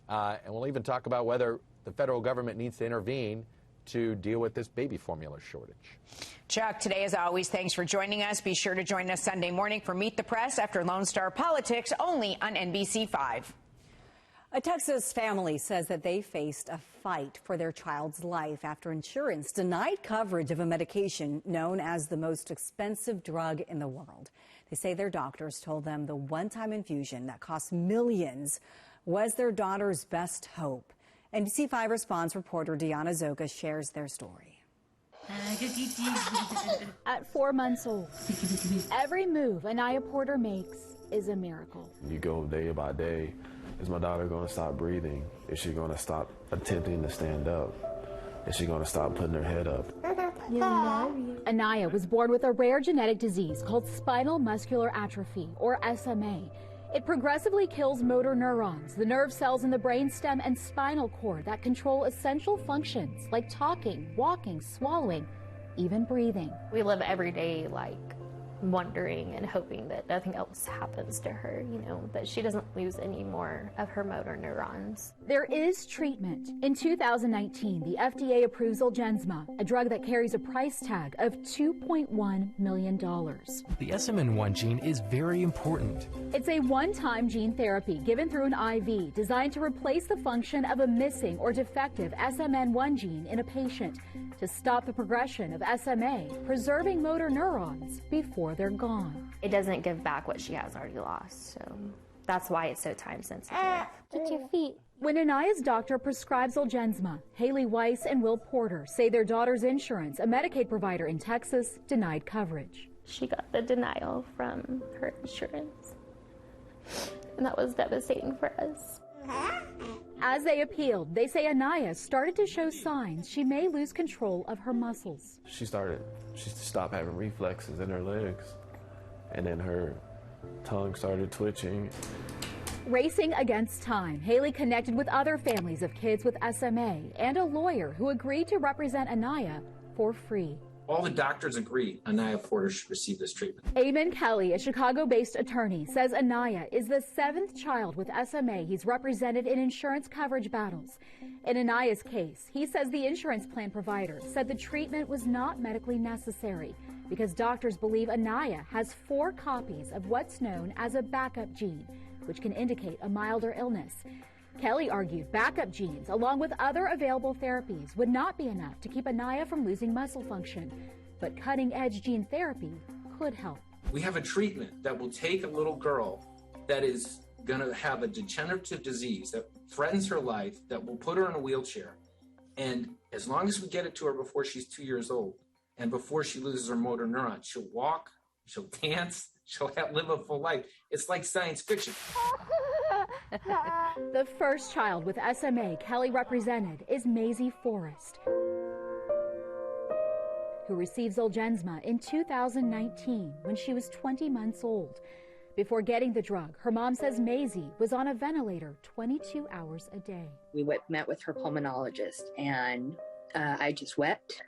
And we'll even talk about whether the federal government needs to intervene to deal with this baby formula shortage. Chuck, today, as always, thanks for joining us. Be sure to join us Sunday morning for Meet the Press after Lone Star Politics, only on NBC 5. A Texas family says that they faced a fight for their child's life after insurance denied coverage of a medication known as the most expensive drug in the world. They say their doctors told them the one-time infusion that cost millions was their daughter's best hope. NBC5 Response reporter Deanna Zoka shares their story. At 4 months old, every move Anaya Porter makes is a miracle. You go day by day. Is my daughter going to stop breathing? Is she going to stop attempting to stand up? Is she going to stop putting her head up? Anaya was born with a rare genetic disease called spinal muscular atrophy, or SMA. It progressively kills motor neurons, the nerve cells in the brainstem and spinal cord that control essential functions like talking, walking, swallowing, even breathing. We live every day like wondering and hoping that nothing else happens to her, that she doesn't lose any more of her motor neurons. There is treatment. In 2019, the FDA approves Zolgensma, a drug that carries a price tag of $2.1 million. The SMN1 gene is very important. It's a one-time gene therapy given through an IV designed to replace the function of a missing or defective SMN1 gene in a patient to stop the progression of SMA, preserving motor neurons before they're gone. It doesn't give back what she has already lost, so that's why it's so time sensitive. Get your feet. When Anaya's doctor prescribes Zolgensma, Haley Weiss and Will Porter say their daughter's insurance, a Medicaid provider in Texas, denied coverage. She got the denial from her insurance, and that was devastating for us. As they appealed, they say Anaya started to show signs she may lose control of her muscles. She stopped having reflexes in her legs, and then her tongue started twitching. Racing against time, Haley connected with other families of kids with SMA and a lawyer who agreed to represent Anaya for free. All the doctors agree Anaya Porter should receive this treatment. Eamon Kelly, a Chicago-based attorney, says Anaya is the 7th child with SMA he's represented in insurance coverage battles. In Anaya's case, he says the insurance plan provider said the treatment was not medically necessary because doctors believe Anaya has 4 copies of what's known as a backup gene, which can indicate a milder illness. Kelly argued backup genes, along with other available therapies, would not be enough to keep Anaya from losing muscle function. But cutting-edge gene therapy could help. We have a treatment that will take a little girl that is going to have a degenerative disease that threatens her life, that will put her in a wheelchair. And as long as we get it to her before she's 2 years old and before she loses her motor neuron, she'll walk, she'll dance, she'll live a full life. It's like science fiction. The first child with SMA Kelly represented is Maisie Forrest, who received Zolgensma in 2019 when she was 20 months old. Before getting the drug, her mom says Maisie was on a ventilator 22 hours a day. We met with her pulmonologist, and I just wept.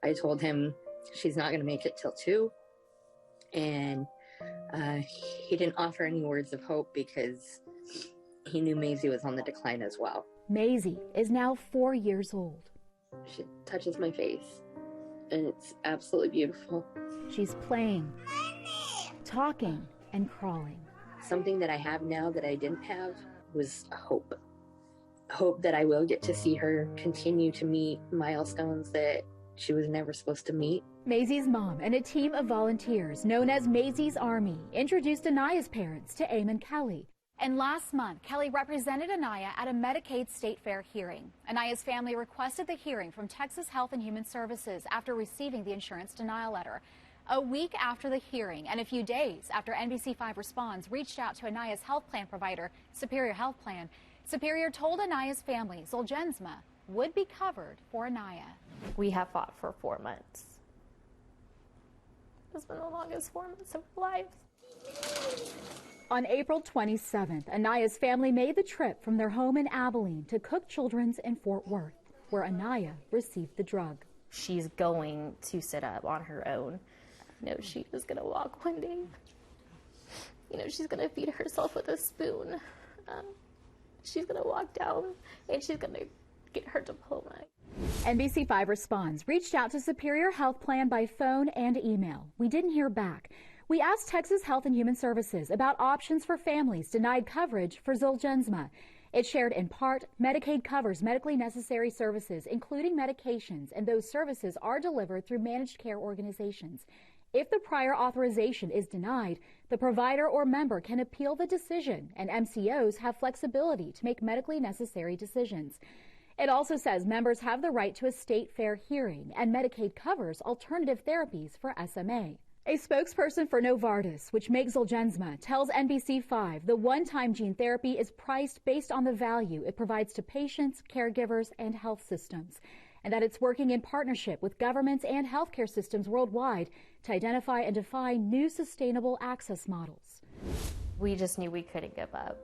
I told him she's not going to make it till 2, and he didn't offer any words of hope because he knew Maisie was on the decline as well. Maisie is now 4 years old. She touches my face, and it's absolutely beautiful. She's playing, talking, and crawling. Something that I have now that I didn't have was hope. Hope that I will get to see her continue to meet milestones that she was never supposed to meet. Maisie's mom and a team of volunteers known as Maisie's Army introduced Anaya's parents to Eamon Kelly. And last month, Kelly represented Anaya at a Medicaid state fair hearing. Anaya's family requested the hearing from Texas Health and Human Services after receiving the insurance denial letter. A week after the hearing and a few days after NBC5 Responds reached out to Anaya's health plan provider, Superior Health Plan, Superior told Anaya's family Zolgensma would be covered for Anaya. We have fought for 4 months. It's been the longest 4 months of our lives. On April 27th, Anaya's family made the trip from their home in Abilene to Cook Children's in Fort Worth, where Anaya received the drug. She's going to sit up on her own. You know, she is going to walk one day. You know, she's going to feed herself with a spoon. She's going to walk down and she's going to get her diploma. NBC5 Responds reached out to Superior Health Plan by phone and email. We didn't hear back. We asked Texas Health and Human Services about options for families denied coverage for Zolgensma. It shared in part, Medicaid covers medically necessary services, including medications, and those services are delivered through managed care organizations. If the prior authorization is denied, the provider or member can appeal the decision, and MCOs have flexibility to make medically necessary decisions. It also says members have the right to a state fair hearing, and Medicaid covers alternative therapies for SMA. A spokesperson for Novartis, which makes Zolgensma, tells NBC5 the one-time gene therapy is priced based on the value it provides to patients, caregivers, and health systems, and that it's working in partnership with governments and healthcare systems worldwide to identify and define new sustainable access models. We just knew we couldn't give up.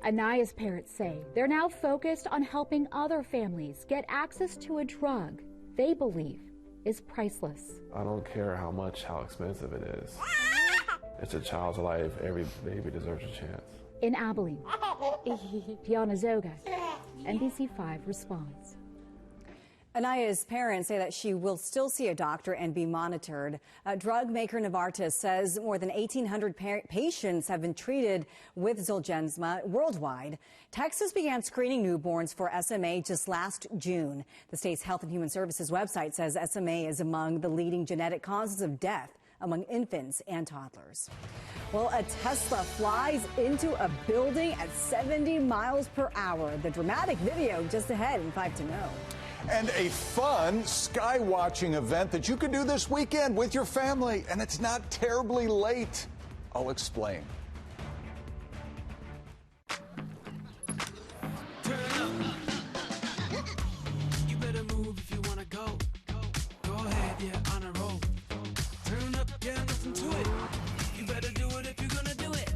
Anaya's parents say they're now focused on helping other families get access to a drug they believe is priceless. I don't care how expensive it is. It's a child's life. Every baby deserves a chance. In Abilene, Diana Zoga, NBC5 Responds. Anaya's parents say that she will still see a doctor and be monitored. Drug maker Novartis says more than 1,800 patients have been treated with Zolgensma worldwide. Texas began screening newborns for SMA just last June. The state's Health and Human Services website says SMA is among the leading genetic causes of death among infants and toddlers. Well, a Tesla flies into a building at 70 miles per hour. The dramatic video just ahead in 5 to Know. And a fun sky watching event that you can do this weekend with your family, and it's not terribly late. I'll explain. You better move if you want to go. Go ahead, yeah, on a roll. Turn up, yeah, listen to it. You better do it if you're gonna do it.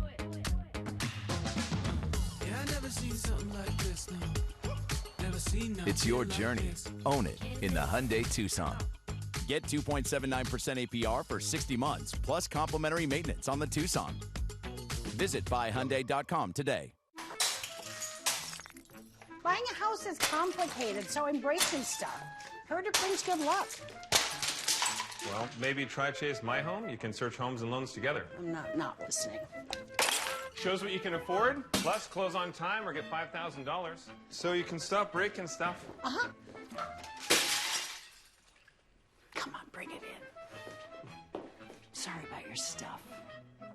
Yeah, I never seen something like this, no. It's your journey. Own it in the Hyundai Tucson. Get 2.79% APR for 60 months, plus complimentary maintenance on the Tucson. Visit buyhyundai.com today. Buying a house is complicated, so embracing stuff. Heard it brings good luck. Well, maybe try Chase My Home. You can search homes and loans together. I'm not listening. Shows what you can afford, plus close on time or get $5,000. So you can stop breaking stuff. Uh-huh. Come on, bring it in. Sorry about your stuff.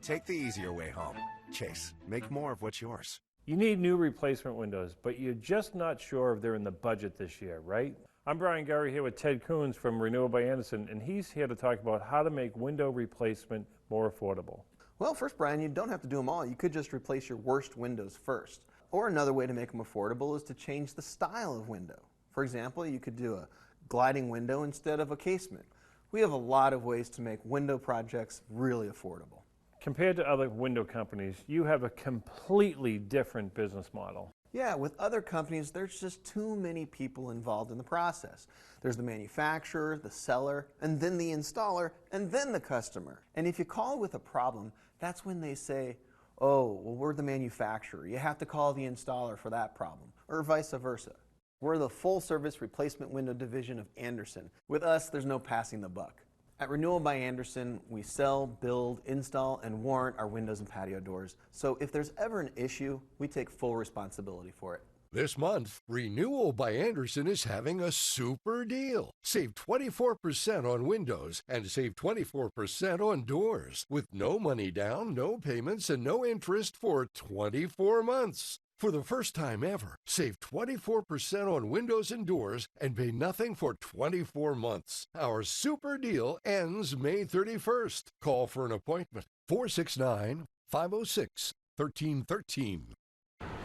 Take the easier way home. Chase, make more of what's yours. You need new replacement windows, but you're just not sure if they're in the budget this year, right? I'm Brian Gary here with Ted Coons from Renewal by Anderson, and he's here to talk about how to make window replacement more affordable. Well, first, Brian, you don't have to do them all. You could just replace your worst windows first. Or another way to make them affordable is to change the style of window. For example, you could do a gliding window instead of a casement. We have a lot of ways to make window projects really affordable. Compared to other window companies, you have a completely different business model. Yeah, with other companies, there's just too many people involved in the process. There's the manufacturer, the seller, and then the installer, and then the customer. And if you call with a problem, that's when they say, oh, well, we're the manufacturer. You have to call the installer for that problem, or vice versa. We're the full-service replacement window division of Anderson. With us, there's no passing the buck. At Renewal by Anderson, we sell, build, install, and warrant our windows and patio doors. So if there's ever an issue, we take full responsibility for it. This month, Renewal by Anderson is having a super deal. Save 24% on windows and save 24% on doors with no money down, no payments, and no interest for 24 months. For the first time ever, save 24% on windows and doors and pay nothing for 24 months. Our super deal ends May 31st. Call for an appointment. 469-506-1313.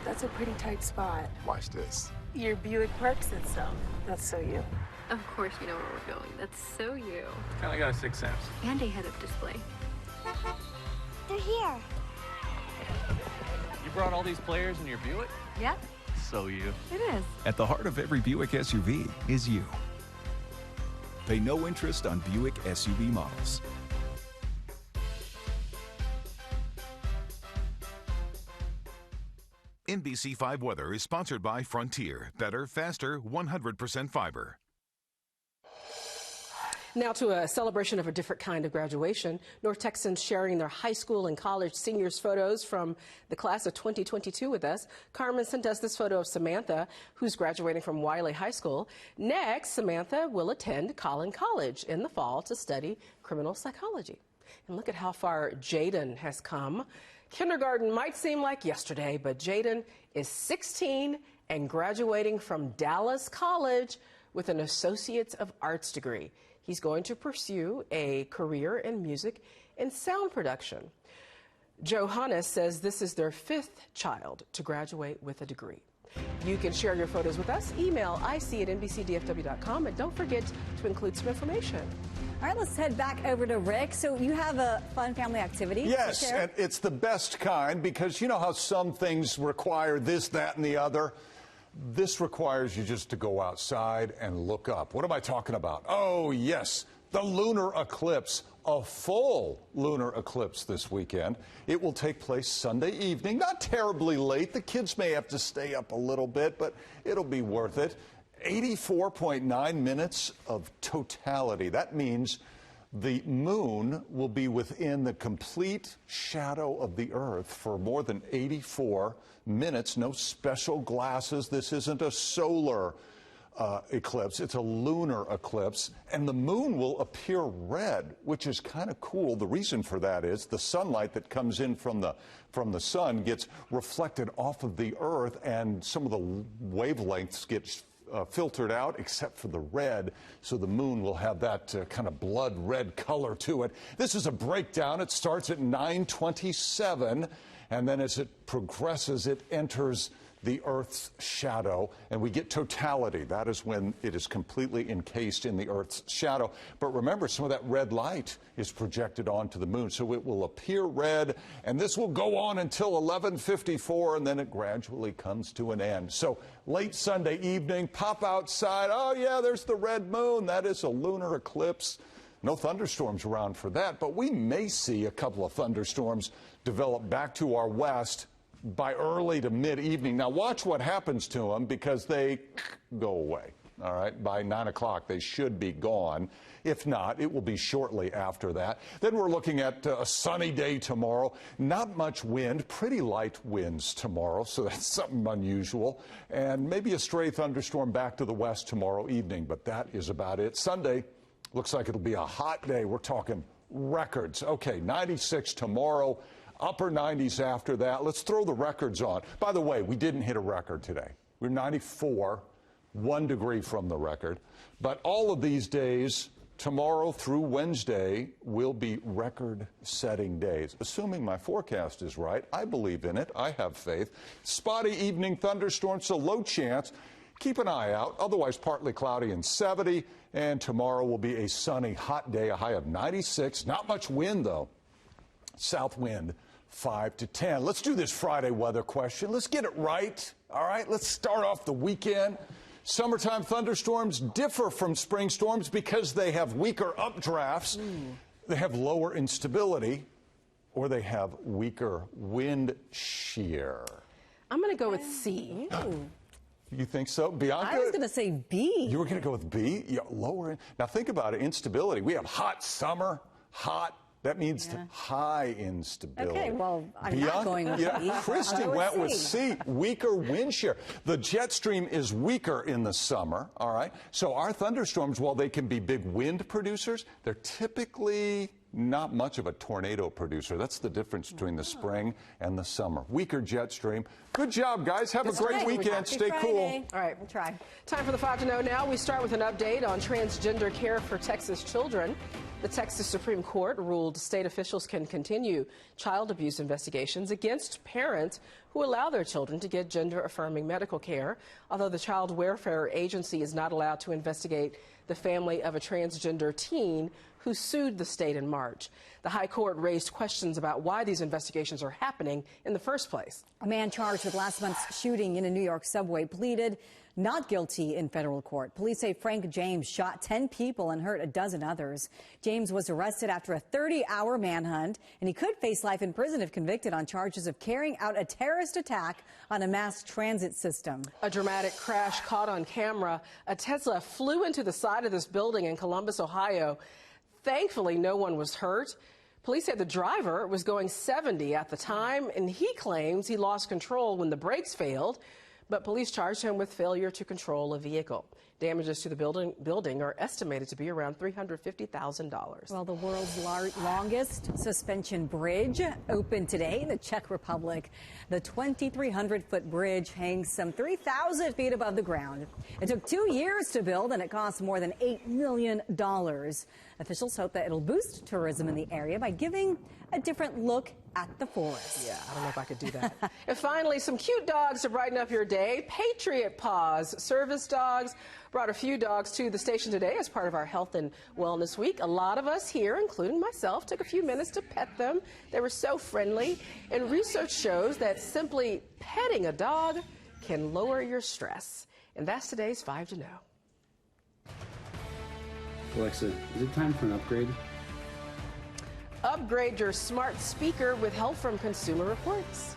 That's a pretty tight spot. Watch this. Your Buick parks itself. That's so you. Of course you know where we're going. That's so you. Kinda got a sixth sense. And a head-up display. They're here. You brought all these players in your Buick? Yep. So you. It is. At the heart of every Buick SUV is you. Pay no interest on Buick SUV models. NBC 5 Weather is sponsored by Frontier. Better, faster, 100% fiber. Now to a celebration of a different kind of graduation. North Texans sharing their high school and college seniors photos from the class of 2022 with us. Carmen sent us this photo of Samantha, who's graduating from Wiley High School. Next, Samantha will attend Collin College in the fall to study criminal psychology. And look at how far Jaden has come. Kindergarten might seem like yesterday, but Jaden is 16 and graduating from Dallas College with an Associates of Arts degree. He's going to pursue a career in music and sound production. Johannes says this is their 5th child to graduate with a degree. You can share your photos with us. Email ic@nbcdfw.com, and don't forget to include some information. All right, let's head back over to Rick. So you have a fun family activity Yes, to share? and it's the best kind because you know how some things require this, that, and the other? This requires you just to go outside and look up. What am I talking about? Oh, yes, the lunar eclipse, a full lunar eclipse this weekend. It will take place Sunday evening, not terribly late. The kids may have to stay up a little bit, but it'll be worth it. 84.9 minutes of totality. That means the moon will be within the complete shadow of the Earth for more than 84 minutes. No special glasses. This isn't a solar eclipse. It's a lunar eclipse. And the moon will appear red, which is kind of cool. The reason for that is the sunlight that comes in from the sun gets reflected off of the Earth, and some of the wavelengths get filtered out except for the red, so the moon will have that kind of blood red color to it. This is a breakdown. It starts at 9:27, and then as it progresses, it enters the Earth's shadow, and we get totality. That is when it is completely encased in the Earth's shadow. But remember, some of that red light is projected onto the moon, so it will appear red, and this will go on until 11:54, and then it gradually comes to an end. So late Sunday evening, pop outside. Oh, yeah, there's the red moon. That is a lunar eclipse. No thunderstorms around for that, but we may see a couple of thunderstorms develop back to our west by early to mid-evening. Now watch what happens to them, because they go away. All right, by 9 o'clock they should be gone. If not, it will be shortly after that. Then we're looking at a sunny day tomorrow. Not much wind, pretty light winds tomorrow, so that's something unusual. And maybe a stray thunderstorm back to the west tomorrow evening, but that is about it. Sunday looks like it'll be a hot day. We're talking records. Okay, 96 tomorrow. Upper 90s after that. Let's throw the records on. By the way, we didn't hit a record today. We're 94, 1 degree from the record. But all of these days, tomorrow through Wednesday, will be record-setting days. Assuming my forecast is right, I believe in it. I have faith. Spotty evening thunderstorms, so low chance. Keep an eye out. Otherwise, partly cloudy and 70. And tomorrow will be a sunny, hot day, a high of 96. Not much wind, though. South wind, 5 to 10. Let's do this Friday weather question. Let's get it right. All right, let's start off the weekend. Summertime thunderstorms differ from spring storms because they have weaker updrafts, they have lower instability, or they have weaker wind shear. I'm going to go with C. You think so? Bianca? I was going to say B. You were going to go with B? Yeah, lower. Now think about it, instability. We have hot summer, hot. That means high instability. Okay, well, I'm not going with B. Christy went with C, weaker wind shear. The jet stream is weaker in the summer, all right? So our thunderstorms, while they can be big wind producers, they're typically not much of a tornado producer. That's the difference between the spring and the summer. Weaker jet stream. Good job, guys. Have a great weekend. Stay cool. All right, we'll try. Time for the 5 to know now. We start with an update on transgender care for Texas children. The Texas Supreme Court ruled state officials can continue child abuse investigations against parents who allow their children to get gender-affirming medical care, although the Child Welfare Agency is not allowed to investigate the family of a transgender teen who sued the state in March. The High Court raised questions about why these investigations are happening in the first place. A man charged with last month's shooting in a New York subway pleaded not guilty in federal court. Police say Frank James shot 10 people and hurt a dozen others. James was arrested after a 30-hour manhunt, and he could face life in prison if convicted on charges of carrying out a terrorist attack on a mass transit system. A dramatic crash caught on camera. A Tesla flew into the side of this building in Columbus, Ohio. Thankfully, no one was hurt. Police said the driver was going 70 at the time, and he claims he lost control when the brakes failed. But police charged him with failure to control a vehicle. Damages to the building are estimated to be around $350,000. Well, the world's longest suspension bridge opened today in the Czech Republic. The 2,300-foot bridge hangs some 3,000 feet above the ground. It took 2 years to build, and it cost more than $8 million. Officials hope that it'll boost tourism in the area by giving a different look at the forest. Yeah, I don't know if I could do that. And finally, some cute dogs to brighten up your day. Patriot Paws service dogs brought a few dogs to the station today as part of our Health and Wellness Week. A lot of us here, including myself, took a few minutes to pet them. They were so friendly. And research shows that simply petting a dog can lower your stress. And that's today's 5 to know. Alexa, is it time for an upgrade? Upgrade your smart speaker with help from Consumer Reports.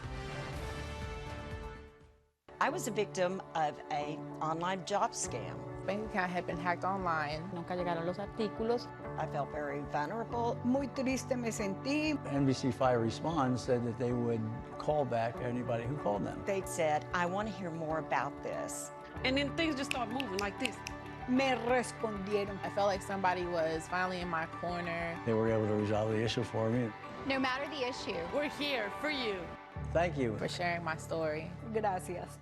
I was a victim of an online job scam. Bank account had been hacked online. Nunca llegaron los artículos. I felt very vulnerable. Muy triste me sentí. NBC Fire Response said that they would call back anybody who called them. They said, I want to hear more about this. And then things just start moving like this. Me respondieron. I felt like somebody was finally in my corner. They were able to resolve the issue for me. No matter the issue, we're here for you. Thank you for sharing my story. Gracias.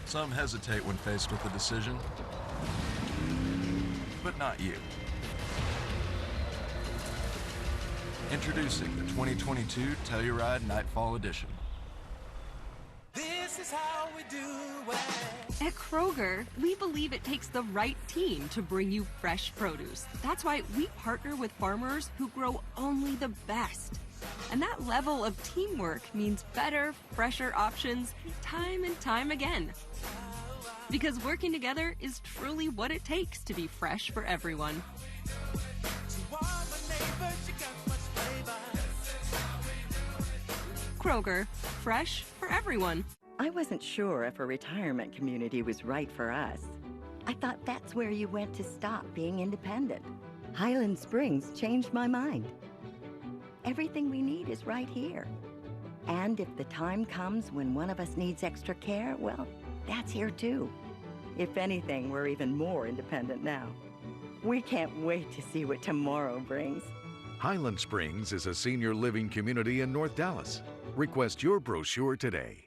Some hesitate when faced with a decision, but not you. Introducing the 2022 Telluride Nightfall Edition. This is how we do it. At Kroger, we believe it takes the right team to bring you fresh produce. That's why we partner with farmers who grow only the best. And that level of teamwork means better, fresher options time and time again. Because working together is truly what it takes to be fresh for everyone. Kroger, fresh for everyone. I wasn't sure if a retirement community was right for us. I thought that's where you went to stop being independent. Highland Springs changed my mind. Everything we need is right here. And if the time comes when one of us needs extra care, well, that's here too. If anything, we're even more independent now. We can't wait to see what tomorrow brings. Highland Springs is a senior living community in North Dallas. Request your brochure today.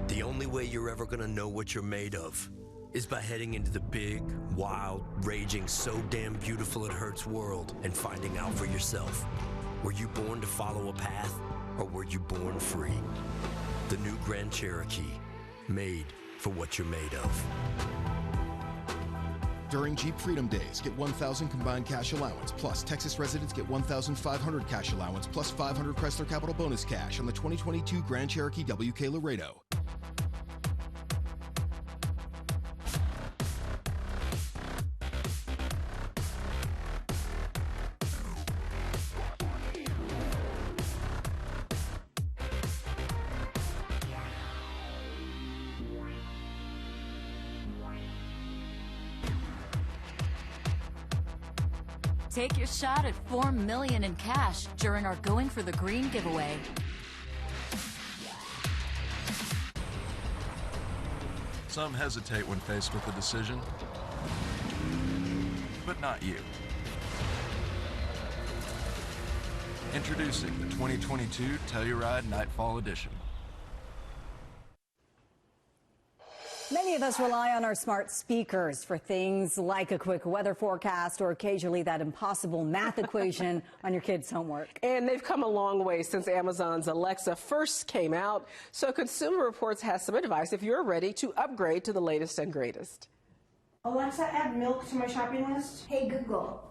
The only way you're ever gonna know what you're made of is by heading into the big, wild, raging, so damn beautiful it hurts world and finding out for yourself. Were you born to follow a path, or were you born free? The new Grand Cherokee, made for what you're made of. During Jeep Freedom Days, get $1,000 combined cash allowance, plus Texas residents get $1,500 cash allowance, plus $500 Chrysler Capital bonus cash on the 2022 Grand Cherokee WK Laredo. Take your shot at $4 million in cash during our Going for the Green giveaway. Some hesitate when faced with a decision, but not you. Introducing the 2022 Telluride Nightfall Edition. Many of us rely on our smart speakers for things like a quick weather forecast or occasionally that impossible math equation on your kids' homework. And they've come a long way since Amazon's Alexa first came out. So Consumer Reports has some advice if you're ready to upgrade to the latest and greatest. Alexa, add milk to my shopping list. Hey Google,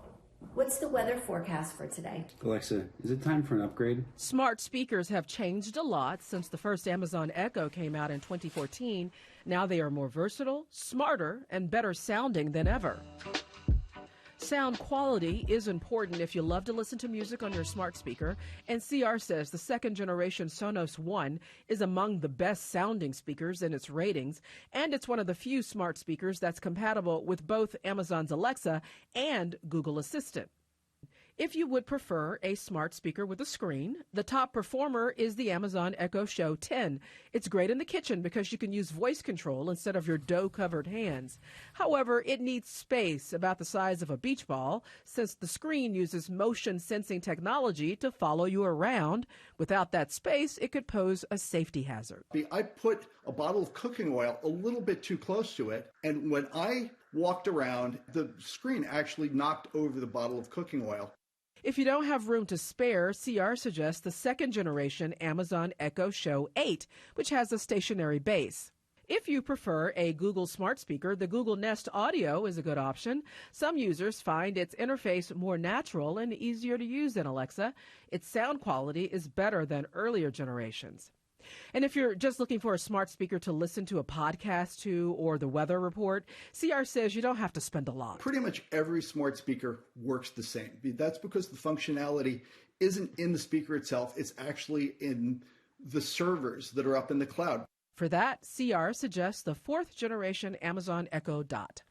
what's the weather forecast for today? Alexa, is it time for an upgrade? Smart speakers have changed a lot since the first Amazon Echo came out in 2014. Now they are more versatile, smarter, and better sounding than ever. Sound quality is important if you love to listen to music on your smart speaker, and CR says the second generation Sonos One is among the best sounding speakers in its ratings, and it's one of the few smart speakers that's compatible with both Amazon's Alexa and Google Assistant. If you would prefer a smart speaker with a screen, the top performer is the Amazon Echo Show 10. It's great in the kitchen because you can use voice control instead of your dough-covered hands. However, it needs space about the size of a beach ball since the screen uses motion sensing technology to follow you around. Without that space, it could pose a safety hazard. I put a bottle of cooking oil a little bit too close to it, and when I walked around, the screen actually knocked over the bottle of cooking oil. If you don't have room to spare, CR suggests the second generation Amazon Echo Show 8, which has a stationary base. If you prefer a Google smart speaker, the Google Nest Audio is a good option. Some users find its interface more natural and easier to use than Alexa. Its sound quality is better than earlier generations. And if you're just looking for a smart speaker to listen to a podcast to or the weather report, CR says you don't have to spend a lot. Pretty much every smart speaker works the same. That's because the functionality isn't in the speaker itself. It's actually in the servers that are up in the cloud. For that, CR suggests the fourth generation Amazon Echo Dot.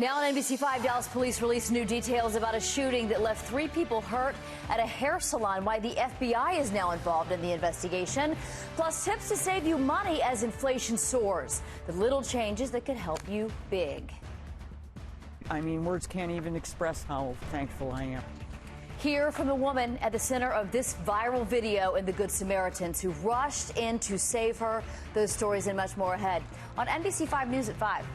Now on NBC5, Dallas police released new details about a shooting that left 3 people hurt at a hair salon. Why the FBI is now involved in the investigation. Plus tips to save you money as inflation soars. The little changes that could help you big. I mean, words can't even express how thankful I am. Hear from the woman at the center of this viral video and the Good Samaritans who rushed in to save her. Those stories and much more ahead on NBC5 News at 5.